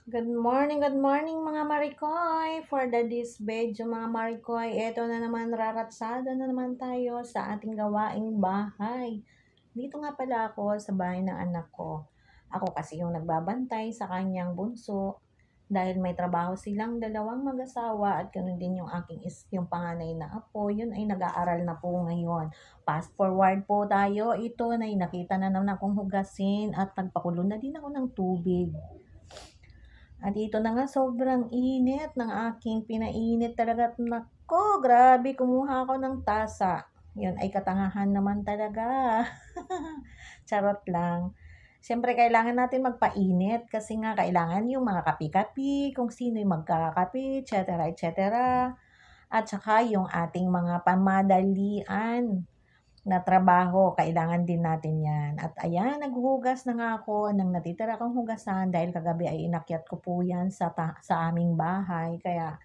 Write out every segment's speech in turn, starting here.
Good morning mga Marikoy! For this video mga Marikoy, eto na naman raratsada na naman tayo sa ating gawaing bahay. Dito nga pala ako sa bahay ng anak ko. Ako kasi yung nagbabantay sa kanyang bunso dahil may trabaho silang dalawang mag-asawa at ganoon din yung yung panganay na apo, yun ay nag-aaral na po ngayon. Fast forward po tayo, ito na nakita na naman akong hugasin at nagpakulo na din ako ng tubig. At ito na nga, sobrang init ng aking pinainit talaga. Nako, grabe, kumuha ako ng tasa. Yun ay katangahan naman talaga. Charot lang. Siyempre, kailangan natin magpainit kasi nga kailangan yung mga kapi-kapi, kung sino yung magkakapi, etc. etc. At saka yung ating mga pamadalian na trabaho, kailangan din natin yan. At ayan, naghuhugas na nga ako ng natitira kong hugasan dahil kagabi ay inakyat ko po yan sa aming bahay. Kaya,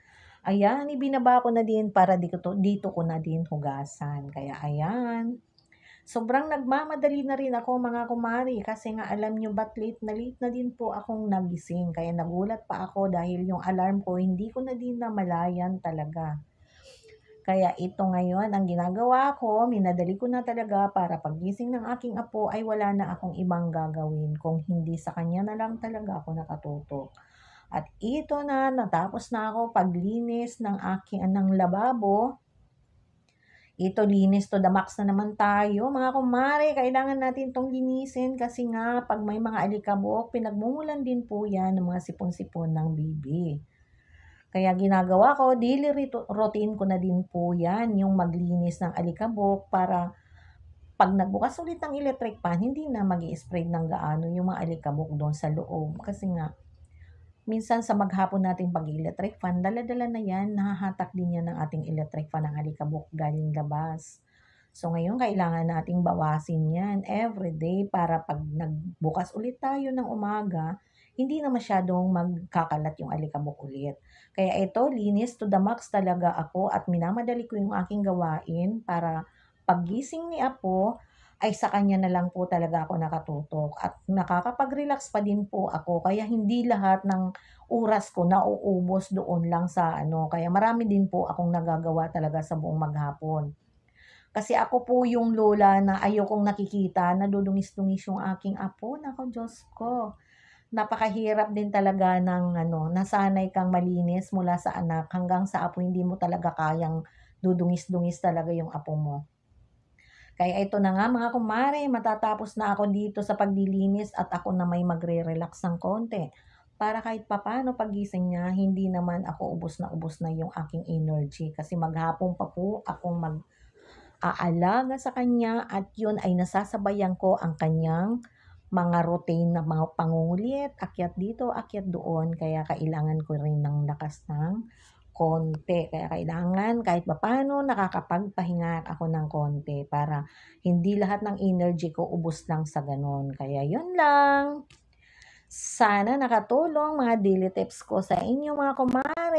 ayan, ibinaba ko na din para dito ko na din hugasan. Kaya, ayan. Sobrang nagmamadali na rin ako mga kumari kasi nga alam nyo ba't late na din po akong nagising. Kaya nagulat pa ako dahil yung alarm ko hindi ko na din namalayan talaga. Kaya ito ngayon, ang ginagawa ko, minadali ko na talaga para paggising ng aking apo ay wala na akong ibang gagawin. Kung hindi sa kanya na lang talaga ako nakatutok. At ito na, natapos na ako paglinis ng lababo. Ito, linis to the max na naman tayo. Mga kumare, kailangan natin tong linisin kasi nga pag may mga alikabok, pinagmumulan din po yan ng mga sipon-sipon ng bibi. Kaya ginagawa ko, daily routine ko na din po yan, yung maglinis ng alikabok para pag nagbukas ulit ng electric fan, hindi na mag-i-spread ng gaano yung mga alikabok doon sa loob. Kasi nga, minsan sa maghapon nating pag-electric fan, dala-dala na yan, nahahatak din yan ng ating electric fan ng alikabok galing labas. So ngayon, kailangan nating bawasin yan everyday para pag nagbukas ulit tayo ng umaga, hindi na masyadong magkakalat yung alikabok ulit. Kaya ito, linis to the max talaga ako at minamadali ko yung aking gawain para paggising ni Apo ay sa kanya na lang po talaga ako nakatutok at nakakapag-relax pa din po ako kaya hindi lahat ng oras ko nauubos doon lang sa kaya marami din po akong nagagawa talaga sa buong maghapon. Kasi ako po yung lola na ayokong nakikita, nadudungis-dungis yung aking apo. Naku, Diyos ko. Napakahirap din talaga ng nasanay kang malinis mula sa anak hanggang sa apo, hindi mo talaga kayang dudungis-dungis talaga yung apo mo. Kaya ito na nga mga kumare, matatapos na ako dito sa paglilinis at ako na may magre-relax ng konti. Para kahit papano pagising niya, hindi naman ako ubos na yung aking energy. Kasi maghapon pa po akong aalaga sa kanya at yun ay nasasabayan ko ang kanyang mga routine na mga pangungulit, akyat dito, akyat doon. Kaya kailangan ko rin ng lakas ng konti. Kaya kailangan kahit papaano nakakapagpahinga ako ng konti para hindi lahat ng energy ko ubos lang sa ganun. Kaya yun lang. Sana nakatulong mga daily tips ko sa inyo mga kumare.